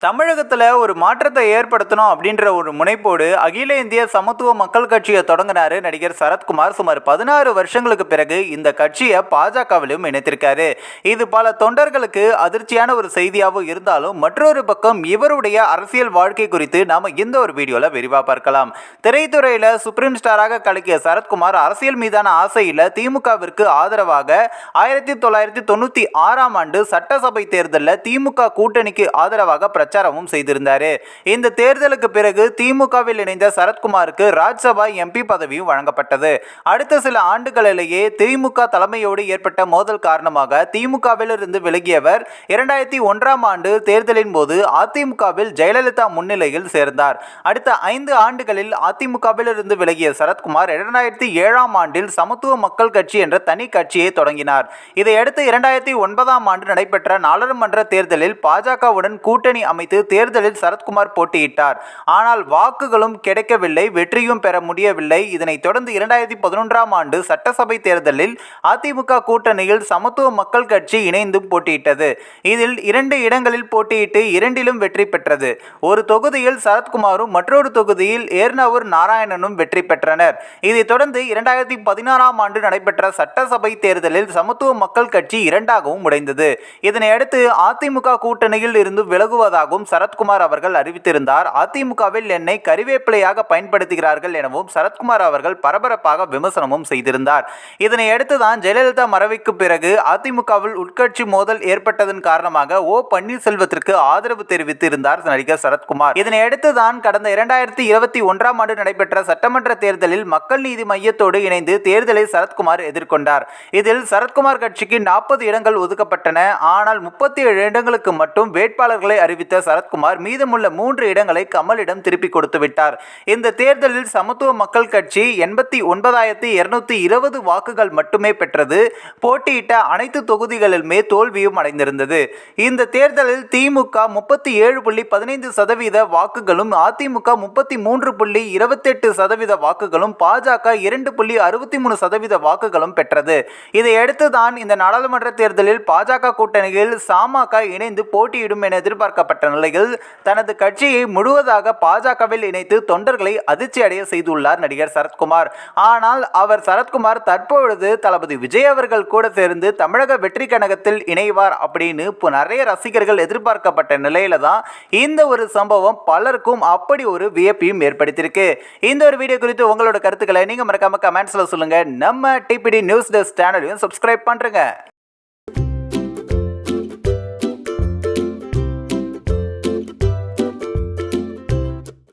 தமிழகத்துல ஒரு மாற்றத்தை ஏற்படுத்தணும் அப்படின்ற ஒரு முனைப்போடு அகில இந்திய சமத்துவ மக்கள் கட்சியை தொடங்கினாரு நடிகர் சரத்குமார். சுமார் 16 வருஷங்களுக்கு பிறகு இந்த கட்சியை பாஜகவிலும் இணைத்திருக்காரு. இது பல தொண்டர்களுக்கு அதிர்ச்சியான ஒரு செய்தியாகவும் இருந்தாலும், மற்றொரு பக்கம் இவருடைய அரசியல் வாழ்க்கை குறித்து நாம இந்த ஒரு வீடியோல விரிவா பார்க்கலாம். திரைத்துறையில சுப்ரீம் ஸ்டாராக கலக்கிய சரத்குமார் அரசியல் மீதான ஆசையில திமுகவிற்கு ஆதரவாக 1996 சட்டசபை தேர்தலில் திமுக கூட்டணிக்கு ஆதரவாக பிரச்சாரமும் செய்திருந்தார். இந்த தேர்தலுக்கு பிறகு திமுகவில் இணைந்த சரத்குமாருக்கு ராஜ்யசபா எம்பி பதவியும் வழங்கப்பட்டது. அடுத்த சில ஆண்டுகளிலேயே திமுக தலைமையோடு ஏற்பட்ட மோதல் காரணமாக திமுகவில் இருந்து விலகியவர் 2001 தேர்தலின் போது அதிமுகவில் ஜெயலலிதா முன்னிலையில் சேர்ந்தார். அடுத்த 5 ஆண்டுகளில் அதிமுகவில் இருந்து விலகிய சரத்குமார் 2007 சமத்துவ மக்கள் கட்சி என்ற தனி கட்சியை தொடங்கினார். இதையடுத்து 2009 நடைபெற்ற நாடாளுமன்ற தேர்தலில் பாஜகவுடன் கூட்டணி அமைத்து தேர்தலில் சரத்குமார் போட்டியிட்டார். ஆனால் வாக்குகளும் கிடைக்கவில்லை, வெற்றியும் பெற முடியவில்லை. இதனைத் தொடர்ந்து 2011 சட்டசபை தேர்தலில் அதிமுக கூட்டணியில் சமத்துவ மக்கள் கட்சி இணைந்து போட்டியிட்டது. இதில் 2 இடங்களில் போட்டியிட்டு 2லும் வெற்றி பெற்றது. ஒரு தொகுதியில் சரத்குமாரும் மற்றொரு தொகுதியில் ஏர்னவூர் நாராயணனும் வெற்றி பெற்றனர். இதைத் தொடர்ந்து 2016 நடைபெற்ற சட்டசபை தேர்தலில் சமத்துவ மக்கள் கட்சி 2ஆகவும் உடைந்தது. இதனையடுத்து அதிமுக கூட்டணியில் இருந்து விலகுவதாகவும் சரத்குமார் அவர்கள் அறிவித்திருந்தார். அதிமுகவில் என்னை கறிவேப்பிலையாக பயன்படுத்துகிறார்கள் எனவும் சரத்குமார் அவர்கள் பரபரப்பாக விமர்சனமும் செய்திருந்தார். இதனையடுத்துதான் ஜெயலலிதா மறைவுக்கு பிறகு அதிமுகவில் உட்கட்சி மோதல் ஏற்பட்டதன் காரணமாக ஓ பன்னீர்செல்வத்திற்கு ஆதரவு தெரிவித்து இருந்தார் நடிகர் சரத்குமார். இதனையடுத்துதான் கடந்த 2021 நடைபெற்ற சட்டமன்ற தேர்தலில் மக்கள் நீதி மையத்தோடு இணைந்து தேர்தலை சரத்குமார் எதிர்கொண்டார். இதில் சரத்குமார் கட்சிக்கு 40 இடங்கள் ஒதுக்கப்பட்டன. ஆனால் 37 இடங்களுக்கு மட்டும் வேட்பாளர்களை அறிவித்த சரத்குமார் மீதமுள்ள 3 இடங்களை கமலிடம் திருப்பி கொடுத்து விட்டார். இந்த தேர்தலில் சமத்துவ மக்கள் கட்சி 89,220 வாக்குகள் மட்டுமே பெற்றது. போட்டியிட்ட அனைத்து தொகுதிகளிலுமே தோல்வியும் அடைந்திருந்தது. இந்த தேர்தலில் திமுக 37.15% வாக்குகளும், அதிமுக 33.28% வாக்குகளும், பாஜக 2.63% வாக்குகளும் பெற்றது. இதையடுத்துதான் இந்த நாடாளுமன்ற தேர்தலில் பாஜக கூட்டணியில் சமக இணைந்து போட்டியிடும் என எதிர்பார்க்கப்பட்ட நிலையில் தனது கட்சியை முழுவதாக பாஜகவில் இணைத்து தொண்டர்களை அதிர்ச்சி அடைய செய்துள்ளார் நடிகர் சரத்குமார். ஆனால் சரத்குமார் தற்பொழுது தளபதி விஜய் அவர்கள் கூட சேர்ந்து தமிழக வெற்றி கழகத்தில் இணைவார் அப்படின்னு நிறைய ரசிகர்கள் எதிர்பார்க்கப்பட்ட நிலையில தான் இந்த ஒரு சம்பவம் பலருக்கும் அப்படி ஒரு வியப்பையும் ஏற்படுத்தியிருக்கு. இந்த ஒரு வீடியோ குறித்து உங்களோட கருத்துக்களை நீங்க மறக்காம கமெண்ட்ஸ்ல சொல்லுங்க. நம்ம டிபிடி நியூஸ் டெஸ்க் சேனலையும் சப்ஸ்கிரைப் பண்றீங்க.